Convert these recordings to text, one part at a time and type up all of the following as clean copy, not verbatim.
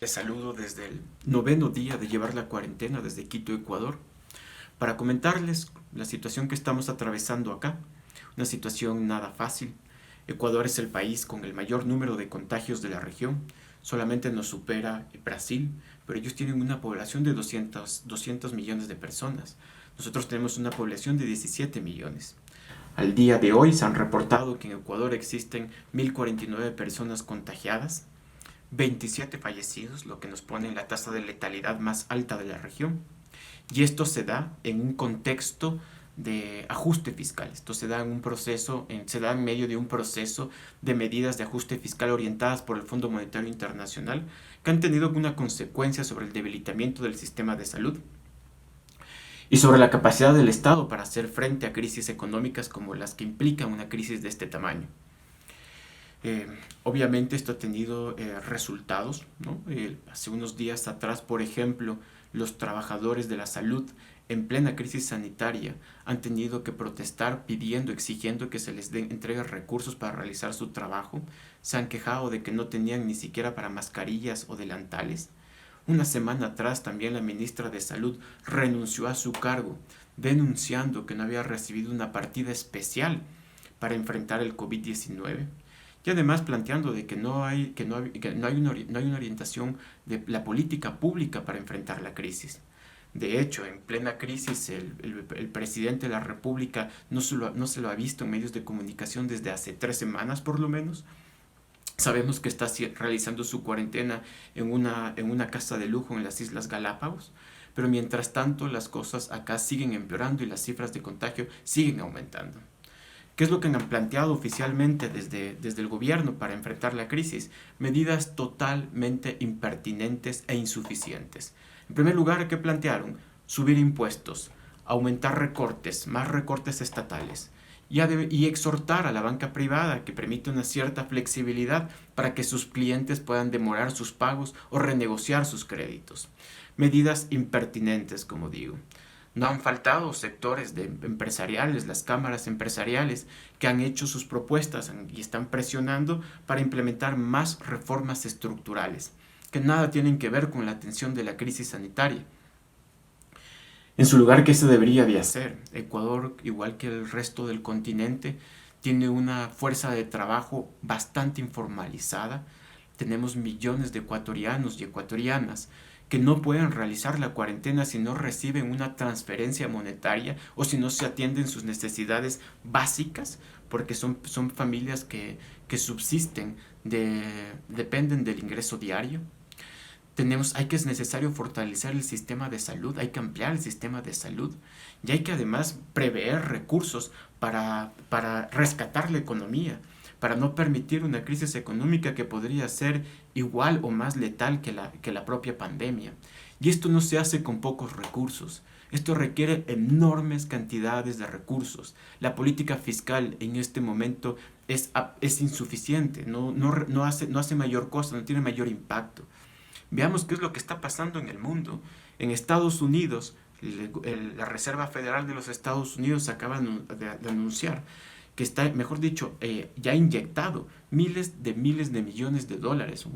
Te saludo desde el noveno día de llevar la cuarentena desde Quito, Ecuador, para comentarles la situación que estamos atravesando acá. Una situación nada fácil. Ecuador es el país con el mayor número de contagios de la región. Solamente nos supera Brasil, pero ellos tienen una población de 200 millones de personas. Nosotros tenemos una población de 17 millones. Al día de hoy se han reportado que en Ecuador existen 1.049 personas contagiadas, 27 fallecidos, lo que nos pone en la tasa de letalidad más alta de la región. Y esto se da en un contexto de ajuste fiscal. Esto se da se da en medio de un proceso de medidas de ajuste fiscal orientadas por el Fondo Monetario Internacional que han tenido una consecuencia sobre el debilitamiento del sistema de salud y sobre la capacidad del Estado para hacer frente a crisis económicas como las que implican una crisis de este tamaño. Obviamente esto ha tenido resultados, ¿no? Hace unos días atrás, por ejemplo, los trabajadores de la salud en plena crisis sanitaria han tenido que protestar pidiendo, exigiendo que se les entregue recursos para realizar su trabajo. Se han quejado de que no tenían ni siquiera para mascarillas o delantales. Una semana atrás también la ministra de Salud renunció a su cargo, denunciando que no había recibido una partida especial para enfrentar el COVID-19. Y además planteando de que no hay una orientación de la política pública para enfrentar la crisis. De hecho, en plena crisis, el presidente de la República no se lo ha visto en medios de comunicación desde hace 3 semanas por lo menos. Sabemos que está realizando su cuarentena en una casa de lujo en las Islas Galápagos, pero mientras tanto las cosas acá siguen empeorando y las cifras de contagio siguen aumentando. ¿Qué es lo que han planteado oficialmente desde el gobierno para enfrentar la crisis? Medidas totalmente impertinentes e insuficientes. En primer lugar, ¿qué plantearon? Subir impuestos, aumentar recortes, más recortes estatales y exhortar a la banca privada que permite una cierta flexibilidad para que sus clientes puedan demorar sus pagos o renegociar sus créditos. Medidas impertinentes, como digo. No han faltado sectores empresariales, las cámaras empresariales, que han hecho sus propuestas y están presionando para implementar más reformas estructurales, que nada tienen que ver con la atención de la crisis sanitaria. En su lugar, ¿qué se debería de hacer? Ecuador, igual que el resto del continente, tiene una fuerza de trabajo bastante informalizada. Tenemos millones de ecuatorianos y ecuatorianas que no pueden realizar la cuarentena si no reciben una transferencia monetaria o si no se atienden sus necesidades básicas, porque son familias que subsisten, dependen del ingreso diario. Es necesario fortalecer el sistema de salud, hay que ampliar el sistema de salud y hay que además prever recursos para rescatar la economía, para no permitir una crisis económica que podría ser igual o más letal que la propia pandemia. Y esto no se hace con pocos recursos. Esto requiere enormes cantidades de recursos. La política fiscal en este momento es insuficiente, no hace mayor cosa, no tiene mayor impacto. Veamos qué es lo que está pasando en el mundo. En Estados Unidos, la Reserva Federal de los Estados Unidos acaba de anunciar que está, mejor dicho, ya ha inyectado miles de millones de dólares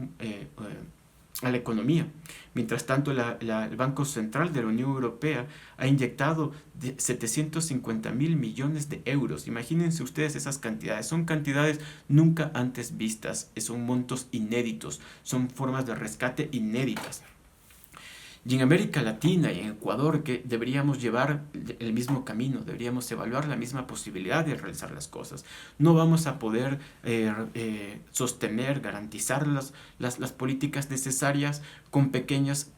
a la economía. Mientras tanto, el Banco Central de la Unión Europea ha inyectado 750.000 millones de euros. Imagínense ustedes esas cantidades. Son cantidades nunca antes vistas. Son montos inéditos. Son formas de rescate inéditas. Y en América Latina y en Ecuador, que deberíamos llevar el mismo camino, deberíamos evaluar la misma posibilidad de realizar las cosas. No vamos a poder sostener, garantizar las políticas necesarias con pequeñas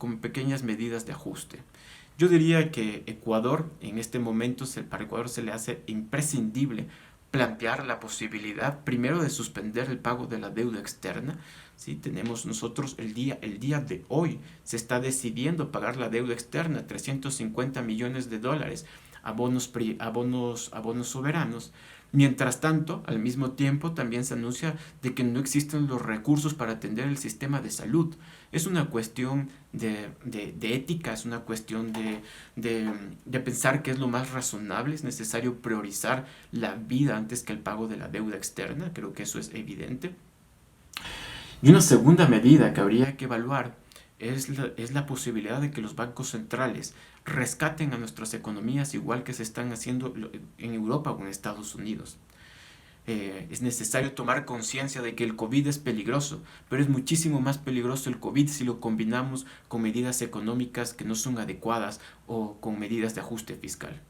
medidas de ajuste. Yo diría que Ecuador, en este momento, para Ecuador se le hace imprescindible plantear la posibilidad primero de suspender el pago de la deuda externa. ¿Sí? Tenemos nosotros el día de hoy se está decidiendo pagar la deuda externa, 350 millones de dólares a bonos soberanos. Mientras tanto, al mismo tiempo, también se anuncia de que no existen los recursos para atender el sistema de salud. Es una cuestión de ética, es una cuestión de pensar qué es lo más razonable. Es necesario priorizar la vida antes que el pago de la deuda externa. Creo que eso es evidente. Y una segunda medida que habría que evaluar es la posibilidad de que los bancos centrales rescaten a nuestras economías igual que se están haciendo en Europa o en Estados Unidos. Es necesario tomar conciencia de que el COVID es peligroso, pero es muchísimo más peligroso el COVID si lo combinamos con medidas económicas que no son adecuadas o con medidas de ajuste fiscal.